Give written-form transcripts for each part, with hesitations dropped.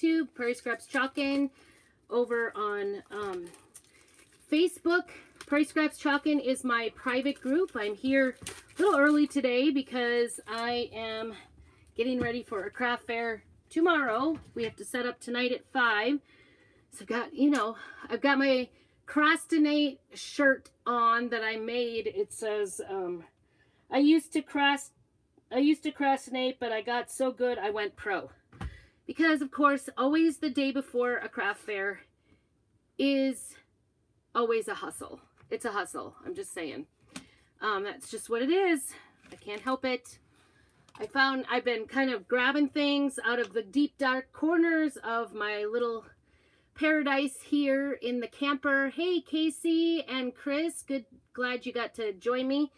YouTube, Prairie Scraps Chalkin, over on Facebook. Prairie Scraps Chalkin is my private group. I'm here a little early today because I am getting ready for a craft fair tomorrow. We have to set up tonight at 5. So I've got my crostinate shirt on that I made. It says, I used to crostinate, but I got so good I went pro. Because, of course, always the day before a craft fair is always a hustle. It's a hustle. I'm just saying. That's just what it is. I can't help it. I've been kind of grabbing things out of the deep, dark corners of my little paradise here in the camper. Hey, Casey and Chris. Glad you got to join me.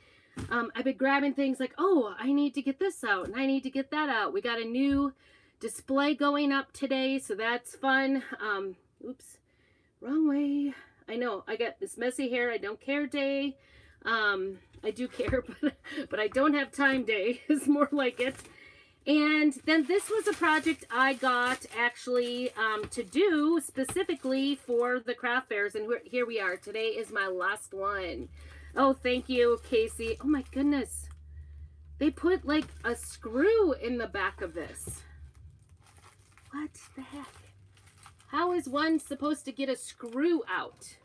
I've been grabbing things like, oh, I need to get this out and I need to get that out. We got a new display going up today, so that's fun. Oops, wrong way. I know, I got this messy hair, I don't care day. I do care, but I don't have time day is more like it. And then this was a project I got actually to do specifically for the craft fairs, and here we are. Today is my last one. Oh, thank you, Casey. Oh my goodness. They put like a screw in the back of this. What the heck? How is one supposed to get a screw out?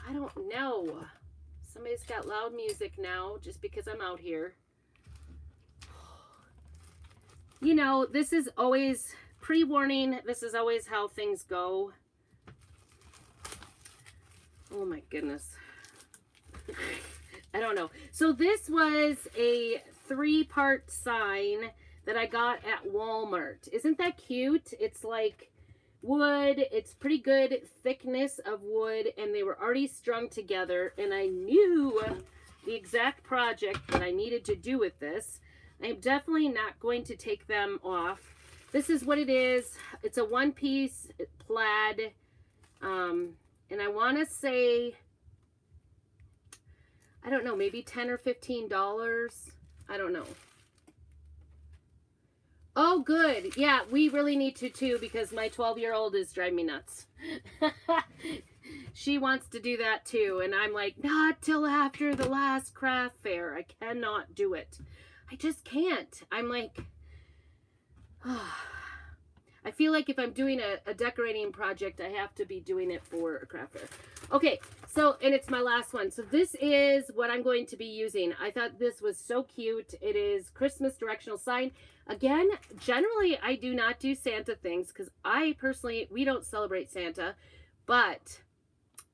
I don't know. Somebody's got loud music now just because I'm out here. You know, this is always pre-warning. This is always how things go. Oh my goodness. I don't know. So this was a 3-part sign that I got at Walmart. Isn't that cute? It's like wood. It's pretty good thickness of wood, and they were already strung together, and I knew the exact project that I needed to do with this. I'm definitely not going to take them off. This is what it is. It's a 1-piece plaid, and I want to say, I don't know, maybe $10 or $15. I don't know. Oh, good. Yeah, we really need to too, because my 12-year-old is driving me nuts. She wants to do that too, and I'm like, not till after the last craft fair. I cannot do it. I just can't. I'm like, I feel like if I'm doing a decorating project, I have to be doing it for a craft fair. Okay, so, and it's my last one. So this is what I'm going to be using. I thought this was so cute. It is Christmas directional sign. Again, generally, I do not do Santa things because I personally, we don't celebrate Santa, but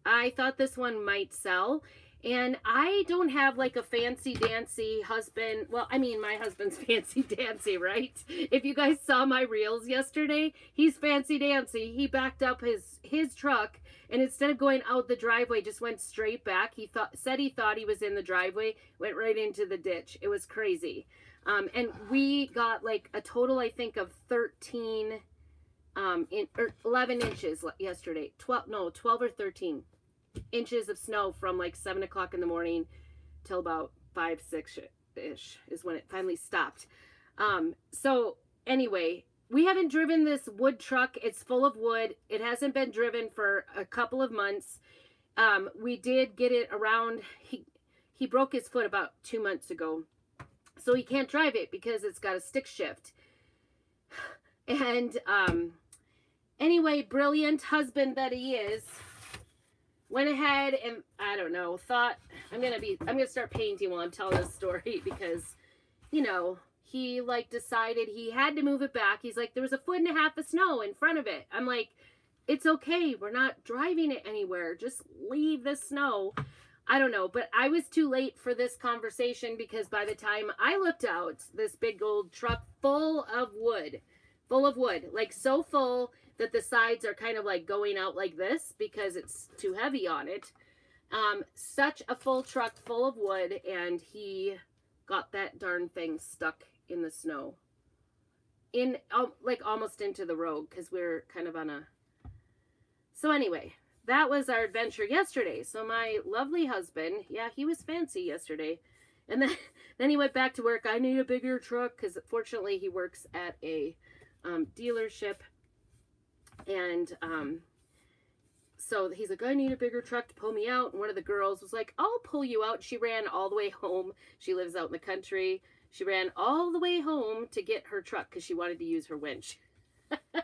I thought this one might sell. And I don't have like a fancy dancy husband. Well, I mean, my husband's fancy dancy, right? If you guys saw my reels yesterday, he's fancy dancy. He backed up his truck, and instead of going out the driveway, just went straight back. He said he thought he was in the driveway, went right into the ditch. It was crazy. And we got like a total, I think, of 13, 11 inches yesterday. 12 or 13 inches of snow from like 7 o'clock in the morning till about 5, 6-ish is when it finally stopped. So anyway, we haven't driven this wood truck. It's full of wood. It hasn't been driven for a couple of months. We did get it around. He broke his foot about 2 months ago. So he can't drive it because it's got a stick shift. And anyway, brilliant husband that he is, went ahead and, I don't know, thought I'm gonna start painting while I'm telling this story because, you know, he like decided he had to move it back. He's like, there was 1.5 feet of snow in front of it. I'm like, it's okay. We're not driving it anywhere. Just leave the snow. I don't know, but I was too late for this conversation because by the time I looked out, this big old truck full of wood, like so full that the sides are kind of like going out like this because it's too heavy on it. Such a full truck full of wood, and he got that darn thing stuck in the snow. In like almost into the road because we're kind of on a... So anyway, that was our adventure yesterday. So my lovely husband, yeah, he was fancy yesterday. And then he went back to work. I need a bigger truck because fortunately he works at a dealership. And so he's like, I need a bigger truck to pull me out. And one of the girls was like, I'll pull you out. She ran all the way home. She lives out in the country. She ran all the way home to get her truck because she wanted to use her winch. I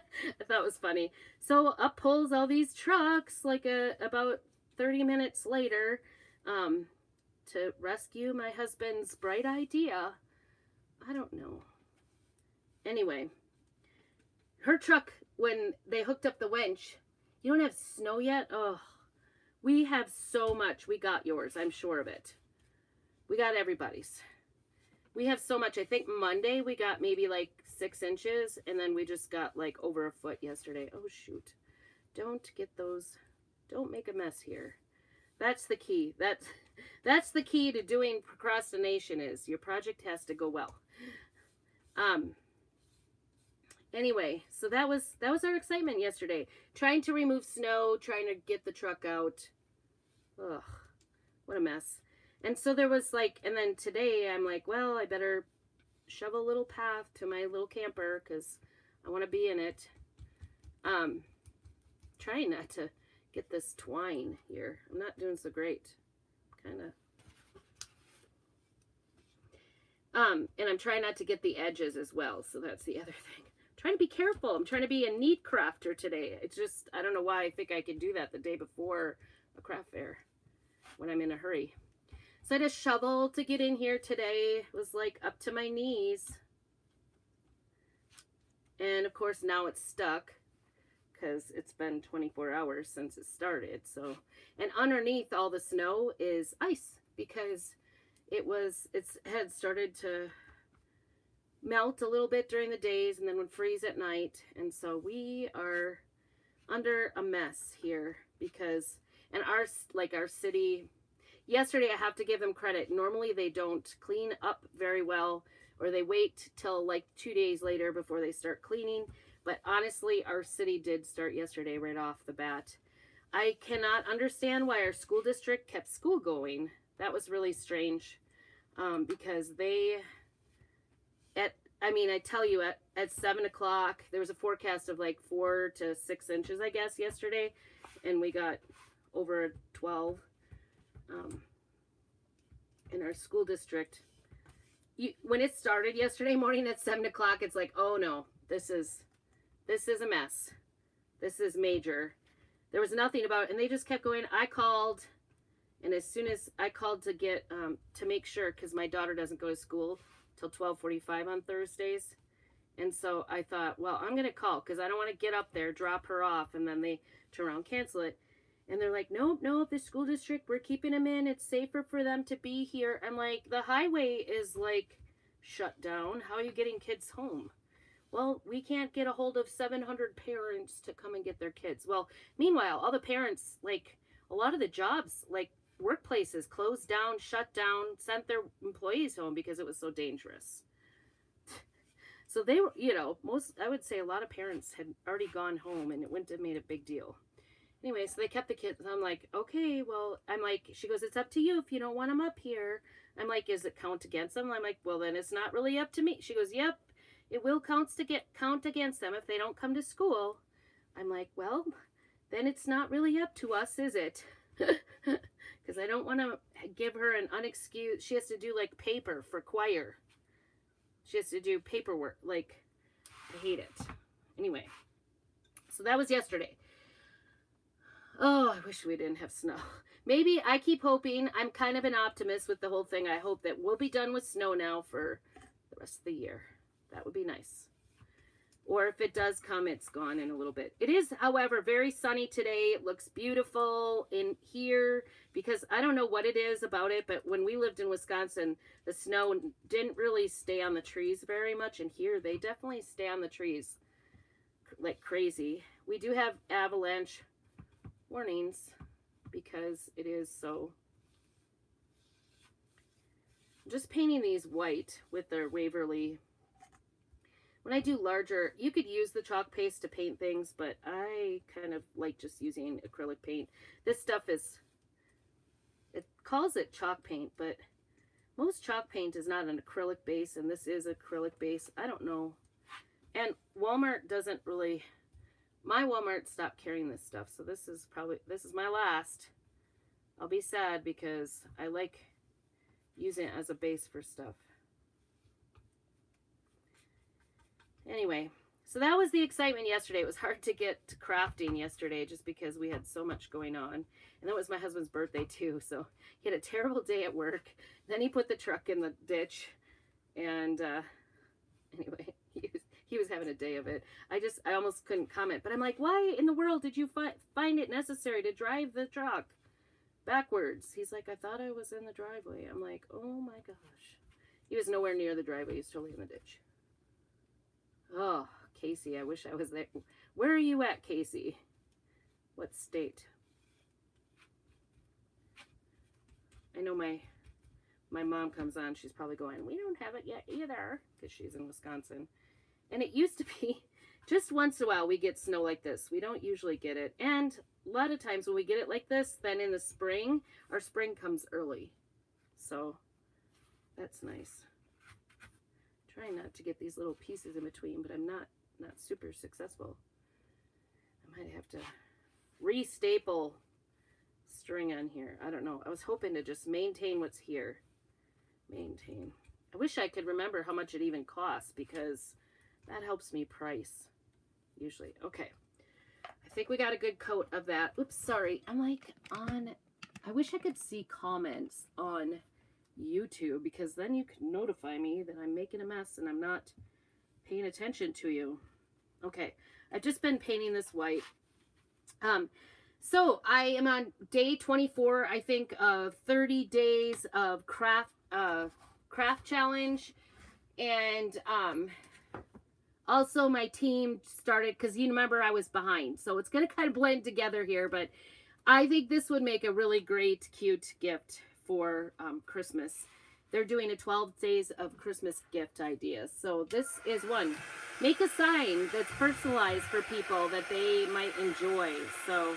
thought it was funny. So up pulls all these trucks like about 30 minutes later to rescue my husband's bright idea. I don't know. Anyway, her truck, when they hooked up the winch, you don't have snow yet? Oh, we have so much. We got yours. I'm sure of it. We got everybody's. We have so much. I think Monday we got maybe like 6 inches, and then we just got like over a foot yesterday. Oh, shoot. Don't get those. Don't make a mess here. That's the key. That's the key to doing procrastination, is your project has to go well. Anyway, so that was our excitement yesterday. Trying to remove snow, trying to get the truck out. Ugh, what a mess. And so there was like, and then today I'm like, well, I better shove a little path to my little camper because I want to be in it. Trying not to get this twine here. I'm not doing so great. Kind of. And I'm trying not to get the edges as well. So that's the other thing. Trying to be careful. I'm trying to be a neat crafter today. It's just, I don't know why I think I can do that the day before a craft fair when I'm in a hurry. So I had a shovel to get in here today. It was like up to my knees. And of course now it's stuck because it's been 24 hours since it started. So, and underneath all the snow is ice because it had started to melt a little bit during the days and then would freeze at night. And so we are under a mess here because, and our city, yesterday I have to give them credit. Normally they don't clean up very well, or they wait till like 2 days later before they start cleaning. But honestly, our city did start yesterday right off the bat. I cannot understand why our school district kept school going. That was really strange because I tell you, at 7 o'clock, there was a forecast of like 4 to 6 inches, I guess, yesterday. And we got over 12 in our school district. When it started yesterday morning at 7 o'clock, it's like, oh no, this is a mess. This is major. There was nothing about it, and they just kept going. I called, and as soon as I called to get to make sure, because my daughter doesn't go to school till 12:45 on Thursdays, and so I thought, well, I'm gonna call because I don't want to get up there, drop her off, and then they turn around, cancel it. And they're like, nope, the school district, we're keeping them in. It's safer for them to be here. I'm like, the highway is like shut down. How are you getting kids home? Well, we can't get a hold of 700 parents to come and get their kids. Well, meanwhile, all the parents, like a lot of the jobs, like workplaces closed down, shut down, sent their employees home because it was so dangerous. So they were, I would say a lot of parents had already gone home and it wouldn't have made a big deal. Anyway, so they kept the kids. I'm like, okay, well, she goes, it's up to you if you don't want them up here. I'm like, is it count against them? I'm like, well, then it's not really up to me. She goes, yep, it will count against them if they don't come to school. I'm like, well, then it's not really up to us, is it? Because I don't want to give her an unexcused, she has to do like paper for choir. She has to do paperwork. Like, I hate it. Anyway, so that was yesterday. Oh, I wish we didn't have snow. Maybe, I keep hoping, I'm kind of an optimist with the whole thing. I hope that we'll be done with snow now for the rest of the year. That would be nice. Or if it does come, it's gone in a little bit. It is, however, very sunny today. It looks beautiful in here because I don't know what it is about it, but when we lived in Wisconsin, the snow didn't really stay on the trees very much. And here, they definitely stay on the trees like crazy. We do have avalanche warnings because it is so. I'm just painting these white with the Waverly. When I do larger, you could use the chalk paste to paint things, but I kind of like just using acrylic paint. This stuff is, it calls it chalk paint, but most chalk paint is not an acrylic base, and this is acrylic base. I don't know. And Walmart doesn't really, my Walmart stopped carrying this stuff. So this is my last. I'll be sad because I like using it as a base for stuff. Anyway, so that was the excitement yesterday. It was hard to get to crafting yesterday just because we had so much going on. And that was my husband's birthday too. So he had a terrible day at work. Then he put the truck in the ditch. And anyway, he was having a day of it. I almost couldn't comment. But I'm like, why in the world did you find it necessary to drive the truck backwards? He's like, I thought I was in the driveway. I'm like, oh my gosh. He was nowhere near the driveway. He was totally in the ditch. Oh, Casey, I wish I was there. Where are you at, Casey? What state? I know my mom comes on. She's probably going, we don't have it yet either, because she's in Wisconsin. And it used to be just once in a while we get snow like this. We don't usually get it. And a lot of times when we get it like this, then in the spring, our spring comes early. So that's nice. Trying not to get these little pieces in between, but I'm not super successful. I might have to re-staple string on here. I don't know. I was hoping to just maintain what's here. Maintain. I wish I could remember how much it even costs, because that helps me price usually. Okay. I think we got a good coat of that. Oops, sorry. I'm like I wish I could see comments on YouTube, because then you can notify me that I'm making a mess and I'm not paying attention to you. Okay, I've just been painting this white. So I am on day 24, I think, of 30 days of craft challenge. And also my team started, because you remember I was behind, so it's going to kind of blend together here, but I think this would make a really great, cute gift for Christmas. They're doing a 12 days of Christmas gift ideas. So this is one. Make a sign that's personalized for people that they might enjoy. So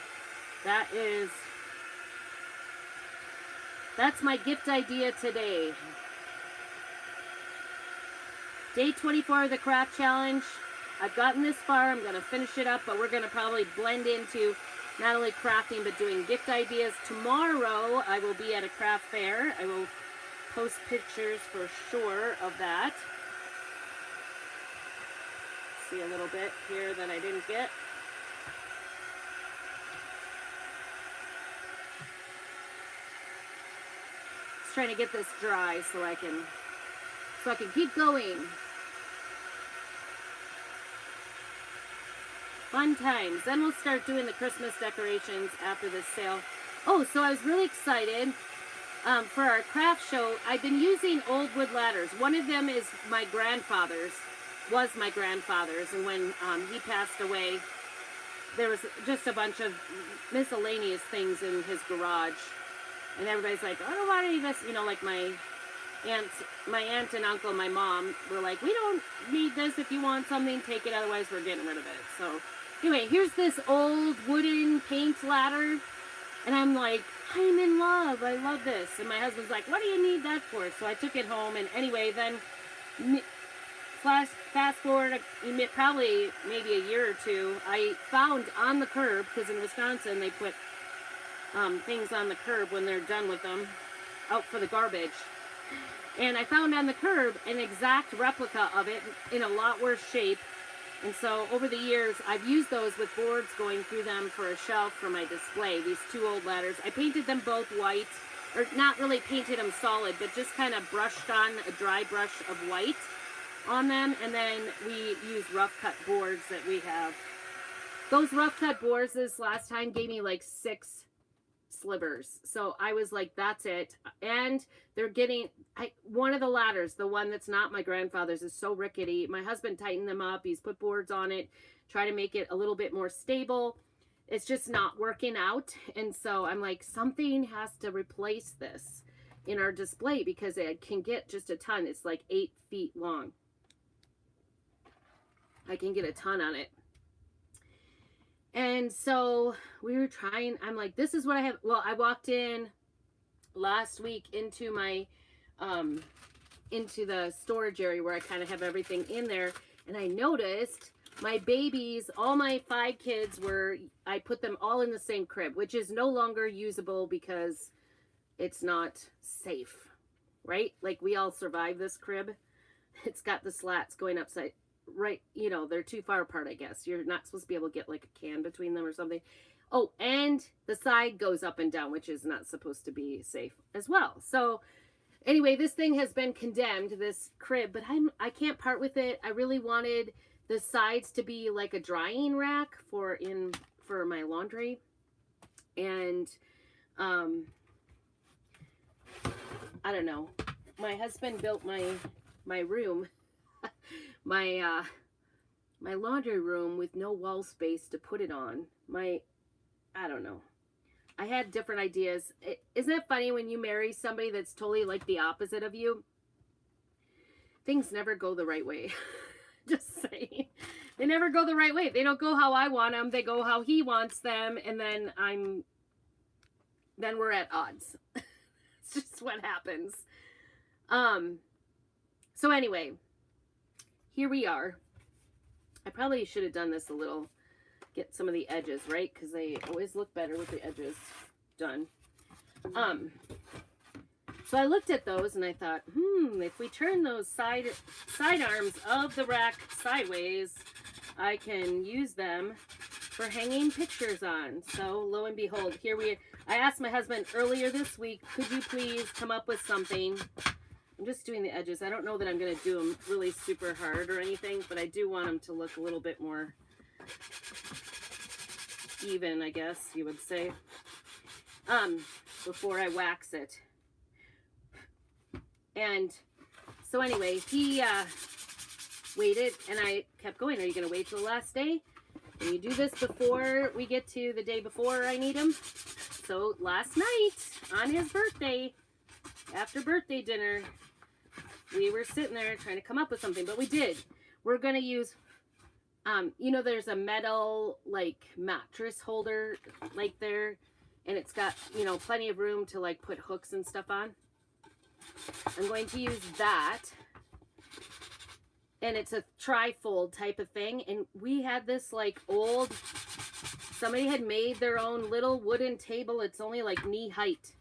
that's my gift idea today. Day 24 of the craft challenge. I've gotten this far. I'm going to finish it up, but we're going to probably blend into not only crafting, but doing gift ideas. Tomorrow, I will be at a craft fair. I will post pictures for sure of that. See a little bit here that I didn't get. Just trying to get this dry so I can keep going. Fun times. Then we'll start doing the Christmas decorations after this sale. Oh, so I was really excited for our craft show. I've been using old wood ladders. One of them is my grandfather's, and when he passed away, there was just a bunch of miscellaneous things in his garage. And everybody's like, I don't want any of this, like my aunt and uncle, my mom were like, we don't need this. If you want something, take it, otherwise we're getting rid of it. So anyway, here's this old wooden paint ladder, and I'm like, I'm in love. I love this. And my husband's like, what do you need that for? So I took it home, and anyway, then fast forward probably maybe a year or two, I found on the curb, because in Wisconsin they put things on the curb when they're done with them, out for the garbage. And I found on the curb an exact replica of it in a lot worse shape. And so over the years, I've used those with boards going through them for a shelf for my display, these two old ladders. I painted them both white, or not really painted them solid, but just kind of brushed on a dry brush of white on them. And then we used rough cut boards that we have. Those rough cut boards this last time gave me like 6 slivers. So I was like, that's it. And they're getting, one of the ladders, the one that's not my grandfather's, is so rickety. My husband tightened them up. He's put boards on it, try to make it a little bit more stable. It's just not working out. And so I'm like, something has to replace this in our display, because it can get just a ton. It's like 8 feet long. I can get a ton on it. And so we were trying, I'm like, this is what I have. Well, I walked in last week into my, into the storage area where I kind of have everything in there. And I noticed my babies, all my 5 kids I put them all in the same crib, which is no longer usable because it's not safe, right? Like we all survive this crib. It's got the slats going upside, right? You know, they're too far apart, I guess. You're not supposed to be able to get like a can between them or something. Oh, and the side goes up and down, which is not supposed to be safe as well. So anyway, this thing has been condemned, this crib, but I can't part with it. I really wanted the sides to be like a drying rack for my laundry. And I don't know. My husband built my room, my laundry room with no wall space to put it on. I don't know. I had different ideas. Isn't it funny when you marry somebody that's totally like the opposite of you? Things never go the right way. Just saying. They never go the right way. They don't go how I want them. They go how he wants them. And then we're at odds. It's just what happens. So anyway, here we are. I probably should have done this a little, get some of the edges, right? Because they always look better with the edges done. So I looked at those and I thought, if we turn those side arms of the rack sideways, I can use them for hanging pictures on. So lo and behold, I asked my husband earlier this week, could you please come up with something? I'm just doing the edges. I don't know that I'm going to do them really super hard or anything, but I do want them to look a little bit more even, I guess you would say, before I wax it. And so anyway, he waited and I kept going. Are you going to wait till the last day? Can you do this before we get to the day before I need him? So last night on his birthday, after birthday dinner, we were sitting there trying to come up with something, but we did. We're going to use, you know, there's a metal like mattress holder like there, and it's got, you know, plenty of room to like put hooks and stuff on. I'm going to use that, and it's a tri-fold type of thing, and we had this like old, somebody had made their own little wooden table. It's only like knee height,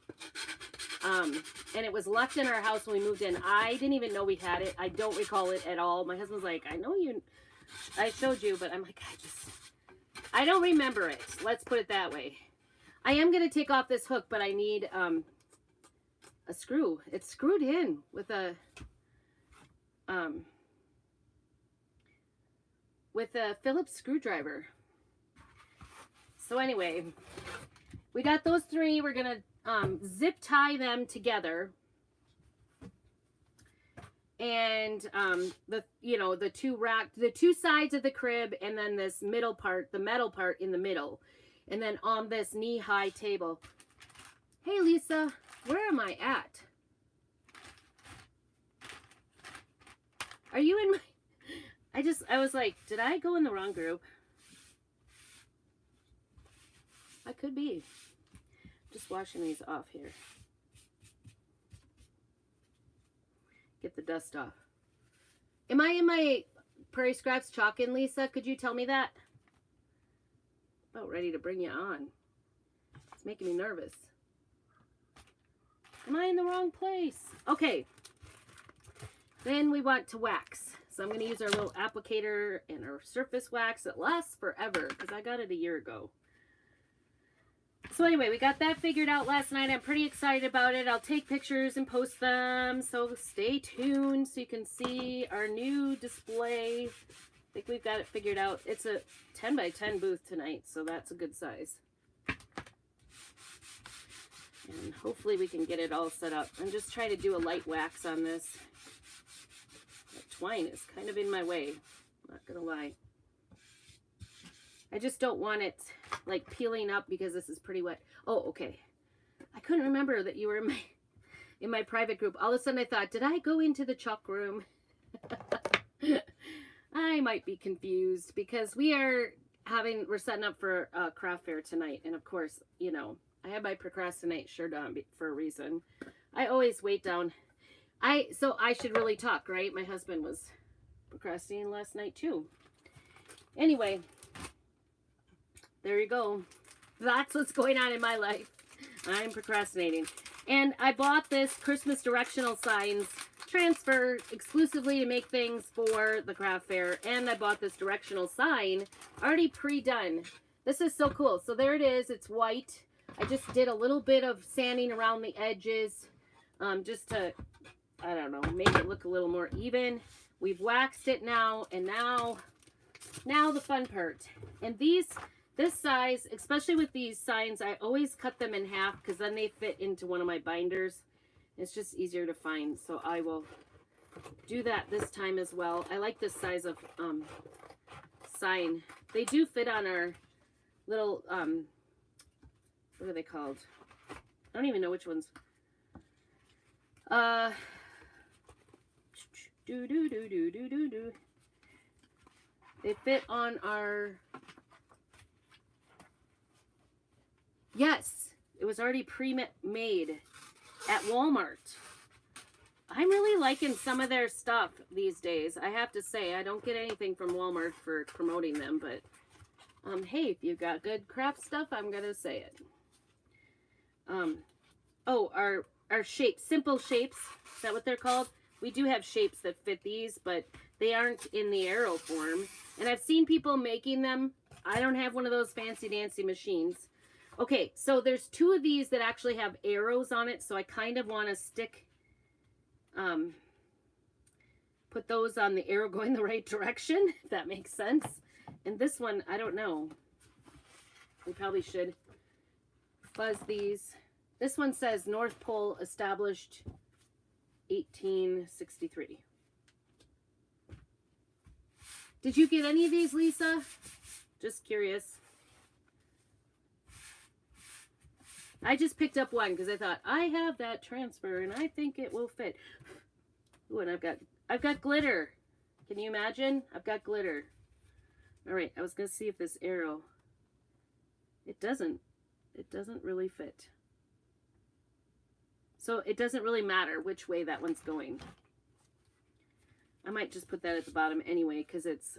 and it was left in our house when we moved in. I didn't even know we had it. I don't recall it at all. My husband's like, I showed you, but I'm like, I don't remember it. Let's put it that way. I am going to take off this hook, but I need a screw. It's screwed in with a Phillips screwdriver. So anyway, we got those 3. We're gonna zip tie them together, and the two sides of the crib, and then this middle part, the metal part in the middle, and then on this knee-high table. Hey Lisa, where am I at? Are you in my... I was like, did I go in the wrong group? I could be. Just washing these off here. Get the dust off. Am I in my Prairie Scraps Chalk-In, Lisa? Could you tell me that? About ready to bring you on. It's making me nervous. Am I in the wrong place? Okay. Then we want to wax. So I'm going to use our little applicator and our surface wax. It lasts forever because I got it a year ago. So anyway, we got that figured out last night. I'm pretty excited about it. I'll take pictures and post them. So stay tuned so you can see our new display. I think we've got it figured out. It's a 10 by 10 booth tonight, so that's a good size. And hopefully we can get it all set up. I'm just trying to do a light wax on this. That twine is kind of in my way, not gonna lie. I just don't want it like peeling up because this is pretty wet. Oh, okay. I couldn't remember that you were in my private group. All of a sudden I thought, did I go into the chalk room? I might be confused because we're setting up for a craft fair tonight. And of course, you know, I have my procrastinate shirt on for a reason. I always wait down. So I should really talk, right? My husband was procrastinating last night too. Anyway, there you go. That's what's going on in my life. I'm procrastinating. And I bought this Christmas directional signs transfer exclusively to make things for the craft fair. And I bought this directional sign already pre-done. This is so cool. So there it is. It's white. I just did a little bit of sanding around the edges just to, I don't know, make it look a little more even. We've waxed it now, and now the fun part. And this size, especially with these signs, I always cut them in half because then they fit into one of my binders. It's just easier to find, so I will do that this time as well. I like this size of sign. They do fit on our little, what are they called? I don't even know which ones. They fit on our, yes, it was already pre-made at Walmart. I'm really liking some of their stuff these days. I have to say, I don't get anything from Walmart for promoting them, but hey, if you've got good craft stuff, I'm gonna say it. Oh, our shapes, simple shapes, is that what they're called? We do have shapes that fit these, but they aren't in the arrow form. And I've seen people making them. I don't have one of those fancy dancy machines. Okay, so there's two of these that actually have arrows on it, so I kind of want to stick, put those on the arrow going the right direction, if that makes sense. And this one, I don't know. We probably should fuzz these. This one says North Pole established 1863. Did you get any of these, Lisa? Just curious. I just picked up one because I thought I have that transfer and I think it will fit. Ooh, and I've got glitter. Can you imagine? I've got glitter. All right, I was gonna see if this arrow. It doesn't really fit. So it doesn't really matter which way that one's going. I might just put that at the bottom anyway because it's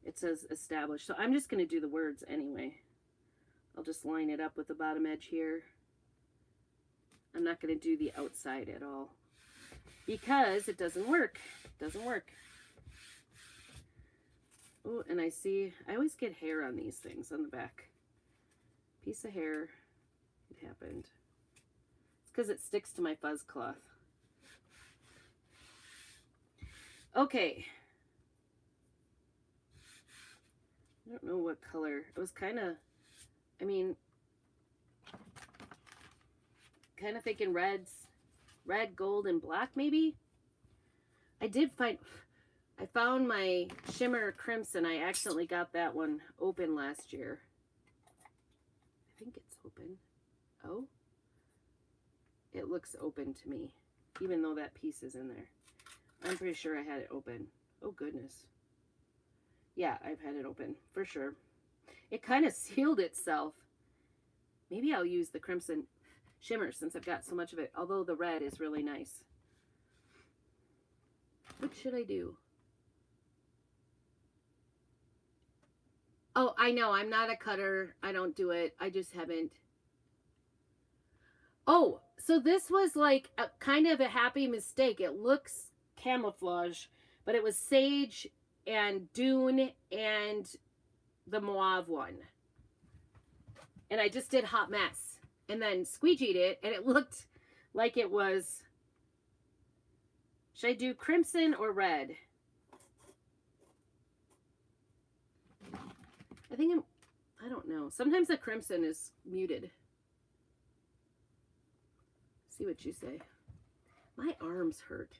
it says established. So I'm just gonna do the words anyway. I'll just line it up with the bottom edge here. I'm not going to do the outside at all because it doesn't work. It doesn't work. Oh, and I see, I always get hair on these things on the back. Piece of hair. It happened. It's because it sticks to my fuzz cloth. Okay. I don't know what color. It was kind of, I mean, kind of thinking red, gold, and black, maybe. I found my shimmer crimson. I accidentally got that one open last year. I think it's open. Oh, it looks open to me, even though that piece is in there. I'm pretty sure I had it open. Oh, goodness. Yeah, I've had it open for sure. It kind of sealed itself. Maybe I'll use the crimson shimmer since I've got so much of it, although the red is really nice. What should I do? Oh, I know. I'm not a cutter. I don't do it. I just haven't. Oh, so this was like a kind of a happy mistake. It looks camouflage, but it was sage and dune and the mauve one. And I just did hot mess and then squeegeed it and it looked like it was, should I do crimson or red? I don't know. Sometimes the crimson is muted. See what you say. My arms hurt.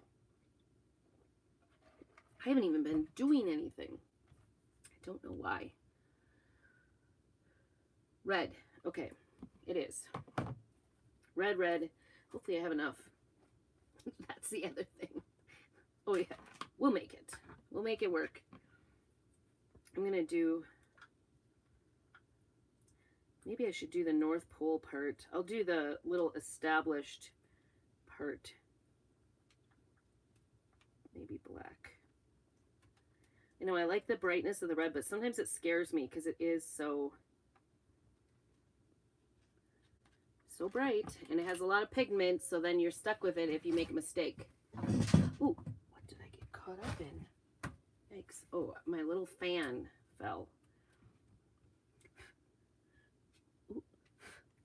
I haven't even been doing anything. I don't know why. Red. Okay, it is. Red, red. Hopefully I have enough. That's the other thing. Oh yeah, we'll make it. We'll make it work. I'm gonna do, maybe I should do the North Pole part. I'll do the little established part. Maybe black. You know, I like the brightness of the red, but sometimes it scares me because it is so bright, and it has a lot of pigment, so then you're stuck with it if you make a mistake. Ooh, what did I get caught up in? Yikes. Oh, my little fan fell. Ooh,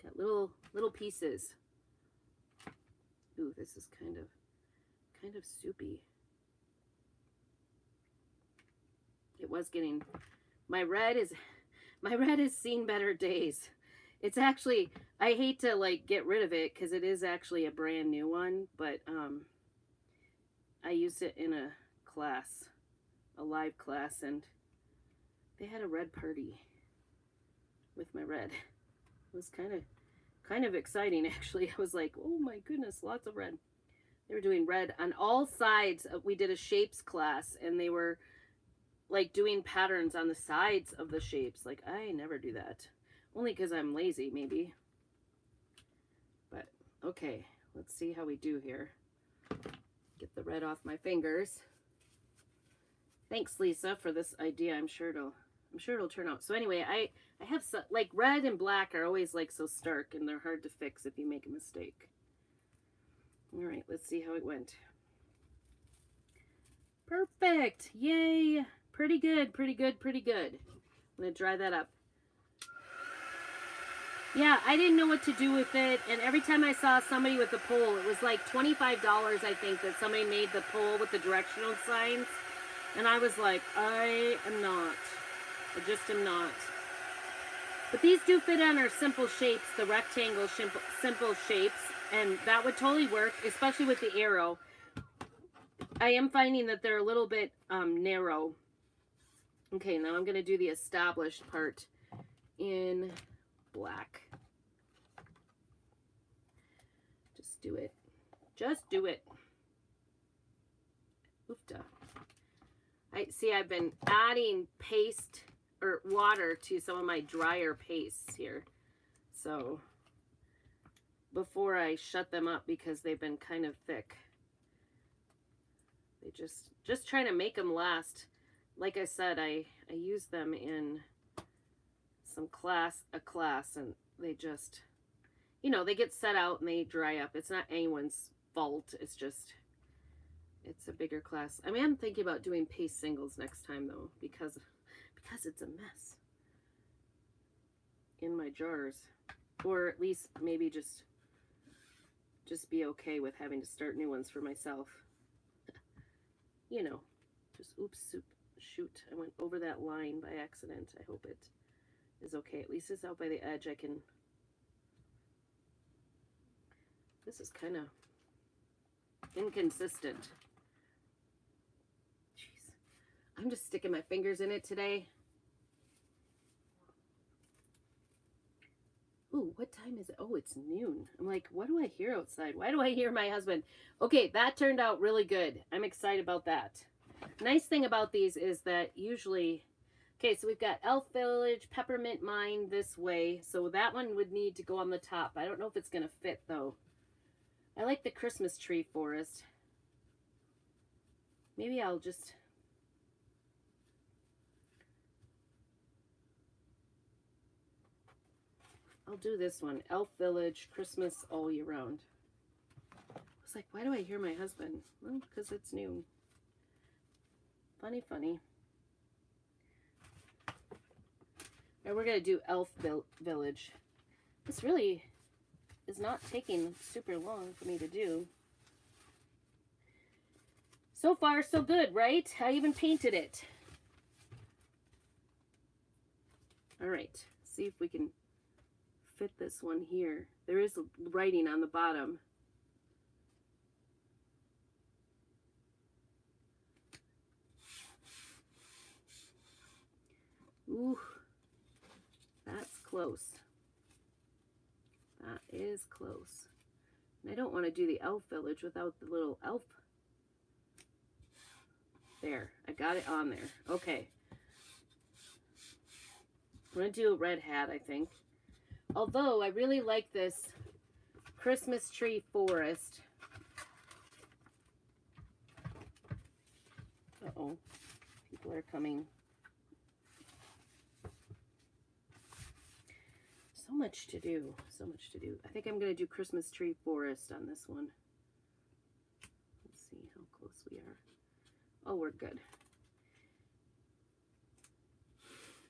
got little pieces. Ooh, this is kind of soupy. It was getting, my red has seen better days. It's actually, I hate to like get rid of it because it is actually a brand new one, but I used it in a class, a live class, and they had a red party with my red. It was kind of exciting actually. I was like, oh my goodness, lots of red. They were doing red on all sides. We did a shapes class, and they were like doing patterns on the sides of the shapes. Like, I never do that. Only because I'm lazy, maybe. But, okay. Let's see how we do here. Get the red off my fingers. Thanks, Lisa, for this idea. I'm sure it'll turn out. So anyway, I have like red and black are always like so stark, and they're hard to fix if you make a mistake. All right, let's see how it went. Perfect. Yay. Pretty good, pretty good, pretty good. I'm going to dry that up. Yeah, I didn't know what to do with it, and every time I saw somebody with the pole, it was like $25, I think, that somebody made the pole with the directional signs, and I was like, I am not. I just am not. But these do fit on our simple shapes, the rectangle simple shapes, and that would totally work, especially with the arrow. I am finding that they're a little bit narrow. Okay, now I'm going to do the established part in black. Just do it. Just do it. Oofta. I've been adding paste or water to some of my drier pastes here. So before I shut them up, because they've been kind of thick. They just trying to make them last. Like I said, I use them in a class, and they just, you know, they get set out and they dry up. It's not anyone's fault. It's just, it's a bigger class. I mean, I'm thinking about doing paste singles next time though, because it's a mess in my jars, or at least maybe just be okay with having to start new ones for myself. You know, just oops, shoot, I went over that line by accident. I hope it is okay. At least it's out by the edge. I can, this is kind of inconsistent. Jeez, I'm just sticking my fingers in it today. Ooh, what time is it? Oh, it's noon. I'm like, what do I hear outside? Why do I hear my husband? Okay, that turned out really good. I'm excited about that. Nice thing about these is that usually, okay, so we've got Elf Village, Peppermint Mine this way. So that one would need to go on the top. I don't know if it's going to fit though. I like the Christmas tree forest. Maybe I'll do this one. Elf Village, Christmas all year round. I was like, why do I hear my husband? Well, because it's noon. Funny, funny. And we're going to do Elf Village. This really is not taking super long for me to do. So far, so good, right? I even painted it. All right, see if we can fit this one here. There is writing on the bottom. Ooh, that's close. That is close. And I don't want to do the Elf Village without the little elf. There, I got it on there. Okay. I'm going to do a red hat, I think. Although I really like this Christmas tree forest. Uh-oh. People are coming. So much to do. So much to do. I think I'm going to do Christmas tree forest on this one. Let's see how close we are. Oh, we're good.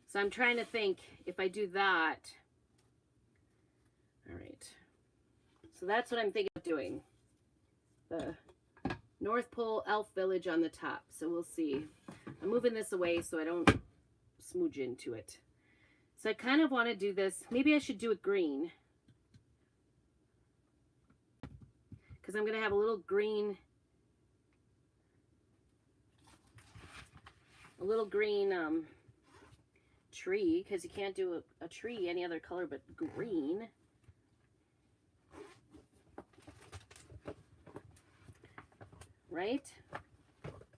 So I'm trying to think if I do that. All right. So that's what I'm thinking of doing. The North Pole Elf Village on the top. So we'll see. I'm moving this away so I don't smooge into it. So I kind of want to do this. Maybe I should do it green. Because I'm going to have a little green tree, because you can't do a tree any other color but green. Right?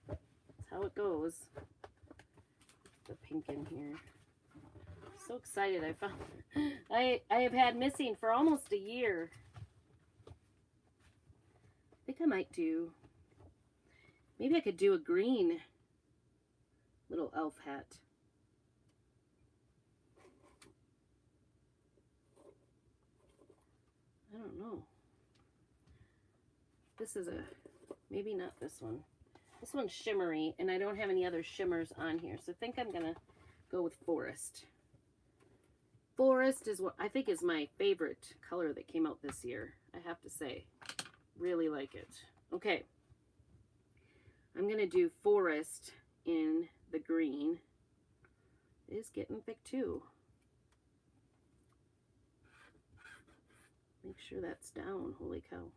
That's how it goes. The pink in here. So excited I found I have had missing for almost a year. I think I might do, maybe I could do a green little elf hat. I don't know. This is maybe not this one. This one's shimmery, and I don't have any other shimmers on here, so I think I'm gonna go with forest. Forest is what I think is my favorite color that came out this year, I have to say. Really like it. Okay. I'm gonna do forest in the green. It is getting thick too. Make sure that's down. Holy cow.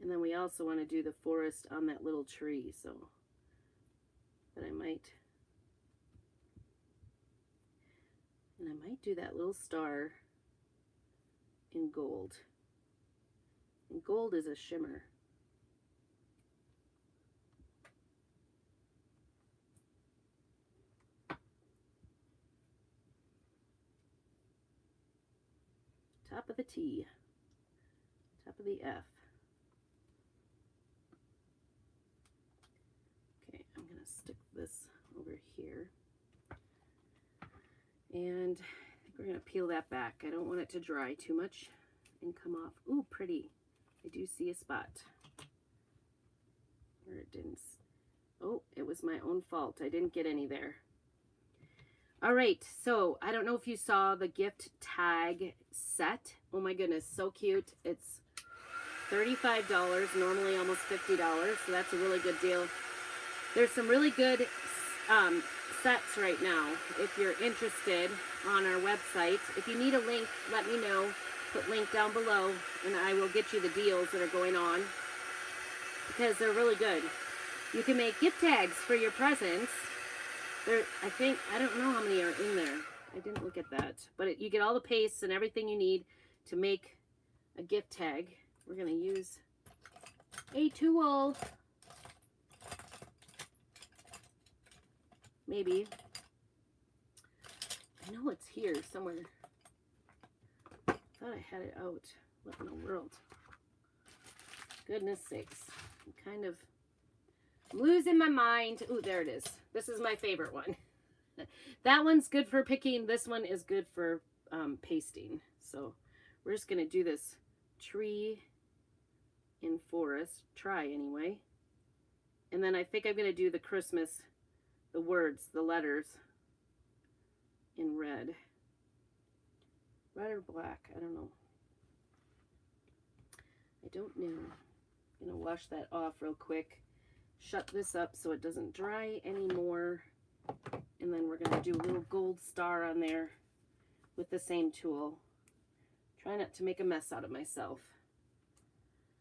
And then we also want to do the forest on that little tree, so that I might do that little star in gold. And gold is a shimmer. Top of the T, top of the F. Okay, I'm gonna stick this over here. And I think we're gonna peel that back. I don't want it to dry too much and come off. Ooh, pretty. I do see a spot where it didn't. Oh, it was my own fault. I didn't get any there. All right, so I don't know if you saw the gift tag set. Oh my goodness, so cute. It's $35, normally almost $50, so that's a really good deal. There's some really good sets right now if you're interested on our website. If you need a link, let me know. Put link down below and I will get you the deals that are going on because they're really good. You can make gift tags for your presents. I don't know how many are in there. I didn't look at that. But you get all the pastes and everything you need to make a gift tag. We're going to use a tool. Maybe. I know it's here somewhere. I thought I had it out. What in the world? Goodness sakes. I'm kind of losing my mind. Ooh, there it is. This is my favorite one. That one's good for picking. This one is good for pasting. So we're just going to do this tree in forest. Try anyway. And then I think I'm going to do the Christmas, the words, the letters in red. Red or black? I don't know. I don't know. I'm going to wash that off real quick. Shut this up so it doesn't dry anymore. And then we're going to do a little gold star on there with the same tool. Try not to make a mess out of myself.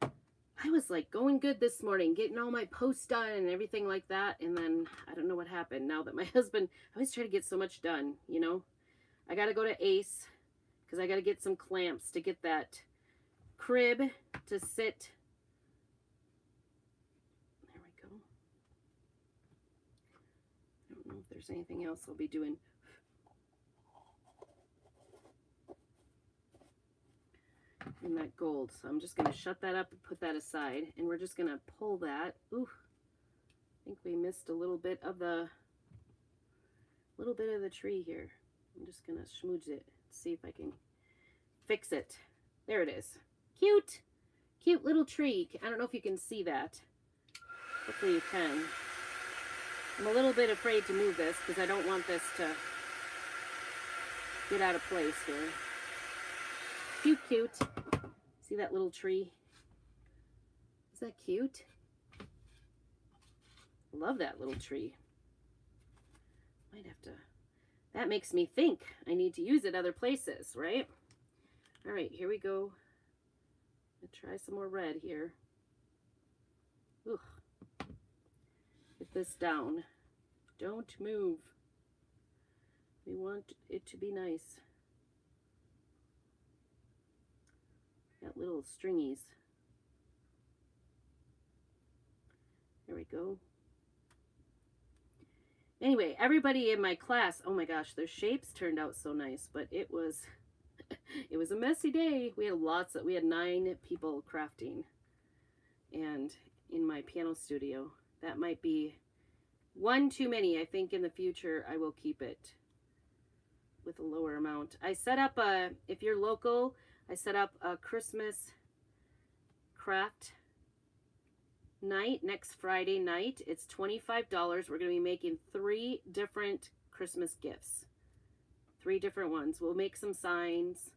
I was like going good this morning, getting all my posts done and everything like that. And then I don't know what happened now that my husband, I always try to get so much done, you know. I got to go to Ace because I got to get some clamps to get that crib to sit. There we go. I don't know if there's anything else I'll be doing. in that gold. So I'm just going to shut that up and put that aside. And we're just going to pull that. Ooh, I think we missed a little bit of the tree here. I'm just going to smooch it, see if I can fix it. There it is. Cute. Cute little tree. I don't know if you can see that. Hopefully you can. I'm a little bit afraid to move this because I don't want this to get out of place here. Cute, cute. See that little tree? Is that cute? I love that little tree. Might have to... That makes me think I need to use it other places, right? All right, here we go. I'll try some more red here. Ooh. Get this down. Don't move. We want it to be nice. Got little stringies. There we go. Anyway, everybody in my class, oh my gosh, their shapes turned out so nice, but it was a messy day. We had 9 people crafting. And in my piano studio, that might be one too many. I think in the future I will keep it with a lower amount. I set up if you're local, I set up a Christmas craft night next Friday night. It's $25. We're going to be making 3 different Christmas gifts. 3 different ones. We'll make some signs.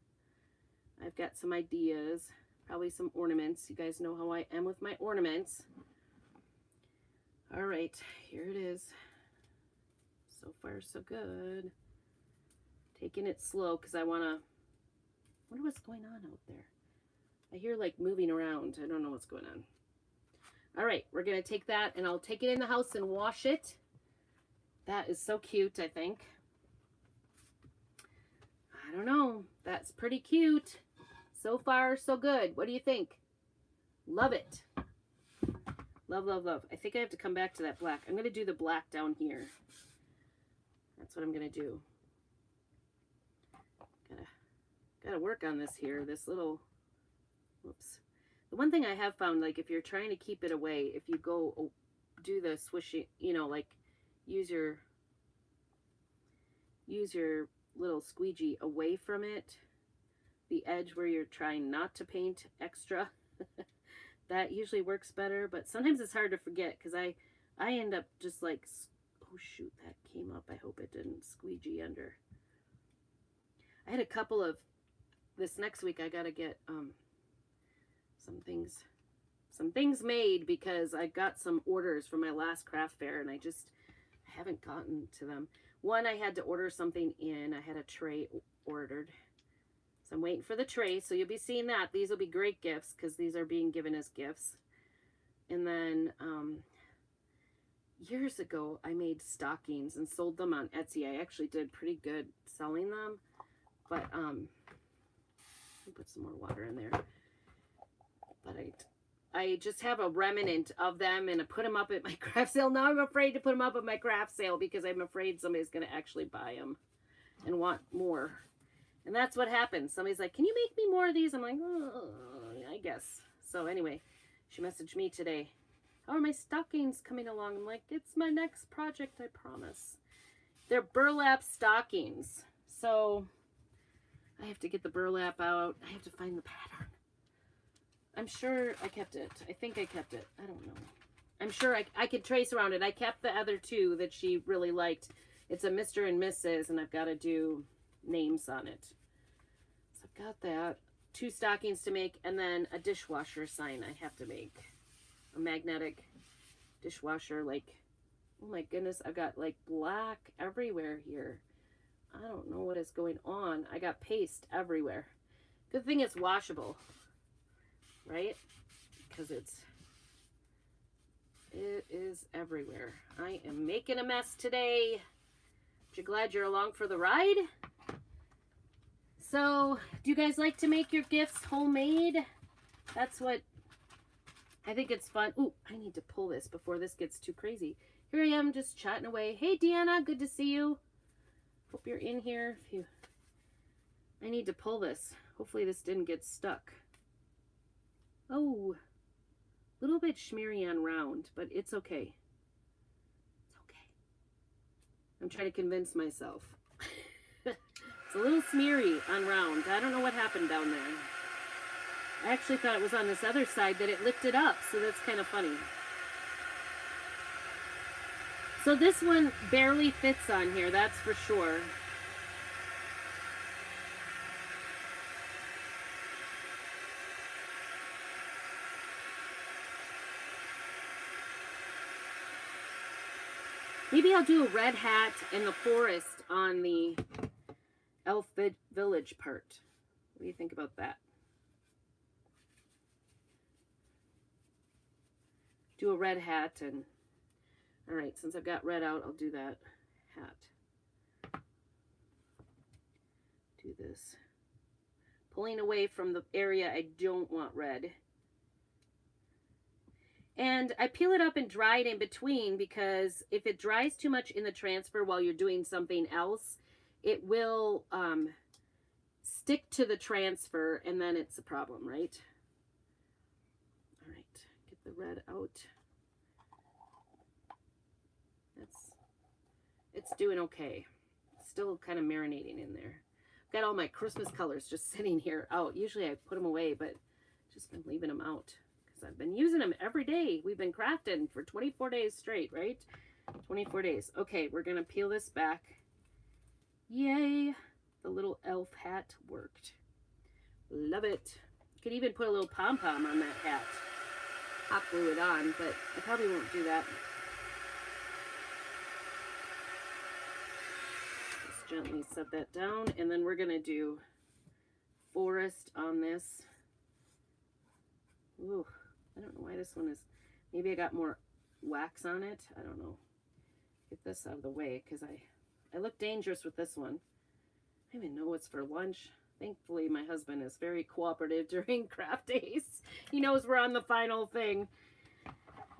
I've got some ideas. Probably some ornaments. You guys know how I am with my ornaments. All right, here it is. So far, so good. Taking it slow because I wonder what's going on out there. I hear like moving around. I don't know what's going on. All right, we're going to take that and I'll take it in the house and wash it. That is so cute, I think. I don't know. That's pretty cute. So far, so good. What do you think? Love it. Love, love, love. I think I have to come back to that black. I'm going to do the black down here. That's what I'm going to do. Gotta work on this here. This little, whoops. The one thing I have found, like if you're trying to keep it away, if you go do the swishing, you know, like use your little squeegee away from it, the edge where you're trying not to paint extra, that usually works better. But sometimes it's hard to forget because I end up just like, oh shoot, that came up. I hope it didn't squeegee under. I had a couple of, this next week I gotta get some things made because I got some orders from my last craft fair and I haven't gotten to them. One, I had to order something in. I had a tray ordered. So I'm waiting for the tray. So you'll be seeing that. These will be great gifts because these are being given as gifts. And then years ago, I made stockings and sold them on Etsy. I actually did pretty good selling them. But let me put some more water in there. But I just have a remnant of them and I put them up at my craft sale. Now I'm afraid to put them up at my craft sale because I'm afraid somebody's going to actually buy them and want more. And that's what happens. Somebody's like, can you make me more of these? I'm like, oh, I guess. So anyway, she messaged me today. How are my stockings coming along? I'm like, it's my next project, I promise. They're burlap stockings. So I have to get the burlap out. I have to find the pattern. I'm sure I kept it. I think I kept it. I don't know. I'm sure I could trace around it. I kept the other 2 that she really liked. It's a Mr. and Mrs. and I've got to do names on it. So I've got that. 2 stockings to make and then a dishwasher sign I have to make. A magnetic dishwasher. Like, oh my goodness, I've got like black everywhere here. I don't know what is going on. I got paste everywhere. Good thing it's washable, right? Because it is everywhere. I am making a mess today. Aren't you glad you're along for the ride? So, do you guys like to make your gifts homemade? That's what I think it's fun. Ooh, I need to pull this before this gets too crazy. Here I am just chatting away. Hey, Deanna, good to see you. Hope you're in here. I need to pull this. Hopefully this didn't get stuck. Oh, a little bit schmeary on round, but it's okay. It's okay. I'm trying to convince myself. It's a little smeary on round. I don't know what happened down there. I actually thought it was on this other side that it lifted up, so that's kind of funny. So this one barely fits on here, that's for sure. Maybe I'll do a red hat and the forest on the Elf Village part. What do you think about that? Do a red hat and... All right, since I've got red out, I'll do that hat. Do this. Pulling away from the area I don't want red. And I peel it up and dry it in between, because if it dries too much in the transfer while you're doing something else, it will stick to the transfer, and then it's a problem, right? All right, get the red out. It's doing okay. Still kind of marinating in there. Got all my Christmas colors just sitting here out. Usually I put them away, but just been leaving them out because I've been using them every day. We've been crafting for 24 days straight, right? 24 days. Okay, we're going to peel this back. Yay. The little elf hat worked. Love it. Could even put a little pom-pom on that hat. Hot glue it on, but I probably won't do that. Just gently set that down, and then we're going to do forest on this. Ooh, I don't know why this one is... Maybe I got more wax on it. I don't know. Get this out of the way, because I look dangerous with this one. I don't even know what's for lunch. Thankfully, my husband is very cooperative during craft days. He knows we're on the final thing.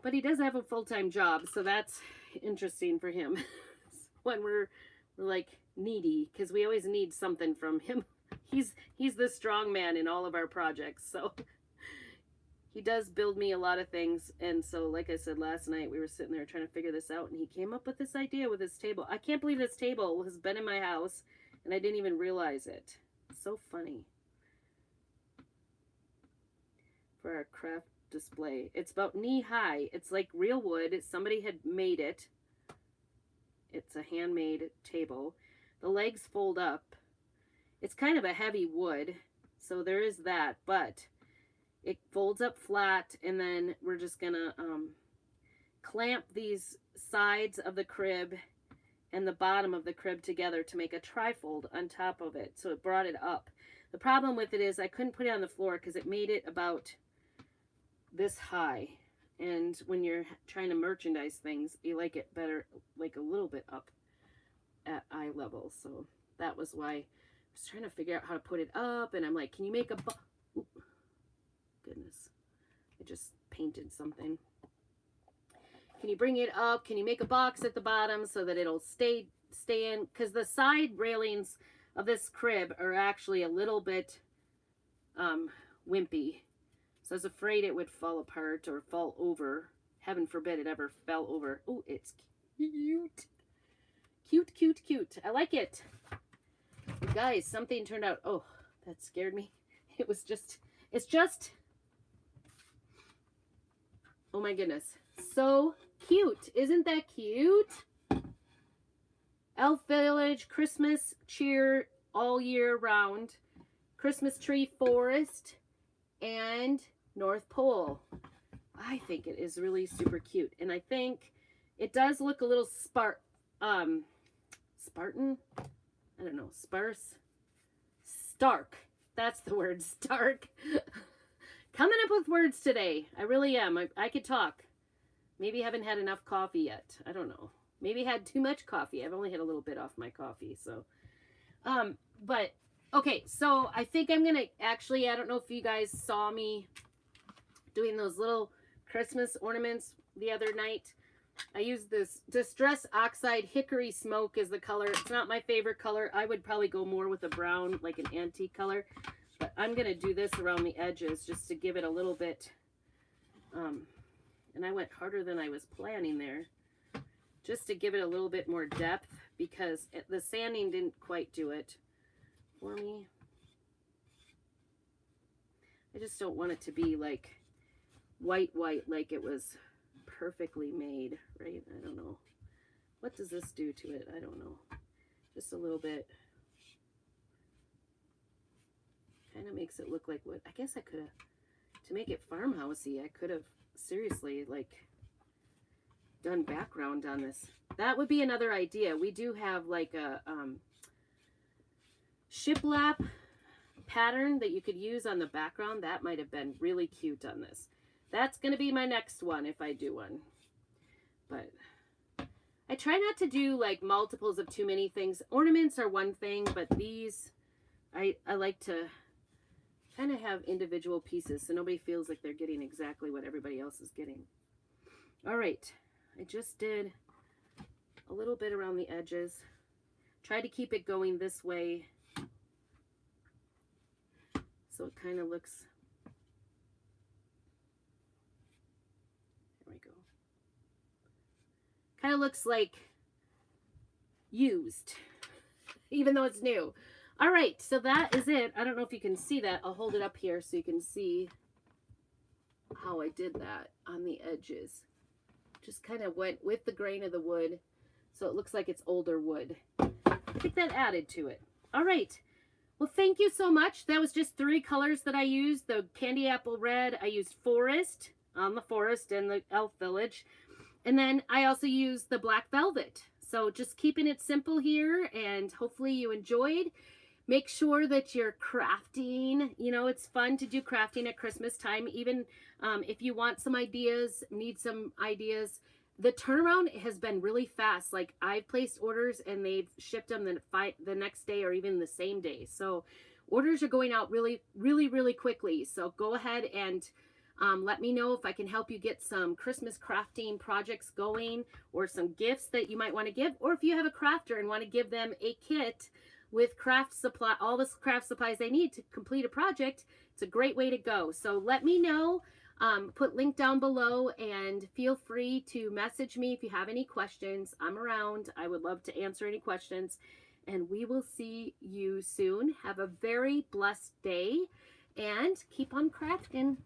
But he does have a full-time job, so that's interesting for him. When we're like needy, because we always need something from him. He's the strong man in all of our projects, so he does build me a lot of things. And so, like I said last night, we were sitting there trying to figure this out, and he came up with this idea with this table. I can't believe this table has been in my house, and I didn't even realize it. So funny. For our craft display. It's about knee high. It's like real wood. Somebody had made it. It's a handmade table. The legs fold up. It's kind of a heavy wood, so there is that, but it folds up flat, and then we're just gonna clamp these sides of the crib and the bottom of the crib together to make a trifold on top of it, so it brought it up. The problem with it is I couldn't put it on the floor because it made it about this high, and when you're trying to merchandise things, you like it better like a little bit up at eye level. So that was why I was trying to figure out how to put it up, and I'm like, can you make a goodness, I just painted something. Can you bring it up? Can you make a box at the bottom so that it'll stay in? Because the side railings of this crib are actually a little bit wimpy. So I was afraid it would fall apart or fall over. Heaven forbid it ever fell over. Oh, it's cute. Cute, cute, cute. I like it. You guys, something turned out. Oh, that scared me. It was just, it's just, oh my goodness. So cute. Isn't that cute? Elf Village Christmas cheer all year round. Christmas tree forest and North Pole. I think it is really super cute. And I think it does look a little Spartan. I don't know. Sparse. Stark. That's the word. Stark. Coming up with words today. I really am. I could talk. Maybe haven't had enough coffee yet. I don't know. Maybe had too much coffee. I've only had a little bit off my coffee. So, but, okay. So, I think I'm going to actually, I don't know if you guys saw me doing those little Christmas ornaments the other night. I used this Distress Oxide Hickory Smoke as the color. It's not my favorite color. I would probably go more with a brown, like an antique color. But I'm going to do this around the edges just to give it a little bit, and I went harder than I was planning there, just to give it a little bit more depth because the sanding didn't quite do it for me. I just don't want it to be like white, like it was perfectly made, right? I don't know. What does this do to it? I don't know. Just a little bit. Kind of makes it look like what, I guess I could have, to make it farmhousey, I could have seriously like done background on this. That would be another idea. We do have like a shiplap pattern that you could use on the background. That might have been really cute on this. That's going to be my next one if I do one. But I try not to do like multiples of too many things. Ornaments are one thing, but these, I like to kind of have individual pieces so nobody feels like they're getting exactly what everybody else is getting. All right, I just did a little bit around the edges. Try to keep it going this way so it kind of looks, there we go. Kind of looks like used, even though it's new. All right, so that is it. I don't know if you can see that. I'll hold it up here so you can see how I did that on the edges. Just kind of went with the grain of the wood so it looks like it's older wood. I think that added to it. All right. Well, thank you so much. That was just 3 colors that I used. The candy apple red, I used forest on the forest and the elf village. And then I also used the black velvet. So just keeping it simple here, and hopefully you enjoyed. Make sure that you're crafting. You know, it's fun to do crafting at Christmas time. Even if you want some ideas, need some ideas. The turnaround has been really fast. Like, I've placed orders and they've shipped them the next day or even the same day. So orders are going out really, really, really quickly. So go ahead and let me know if I can help you get some Christmas crafting projects going, or some gifts that you might want to give. Or if you have a crafter and want to give them a kit with craft supply, all the craft supplies they need to complete a project, it's a great way to go. So let me know. Put link down below, and feel free to message me if you have any questions. I'm around. I would love to answer any questions, and we will see you soon. Have a very blessed day and keep on crafting.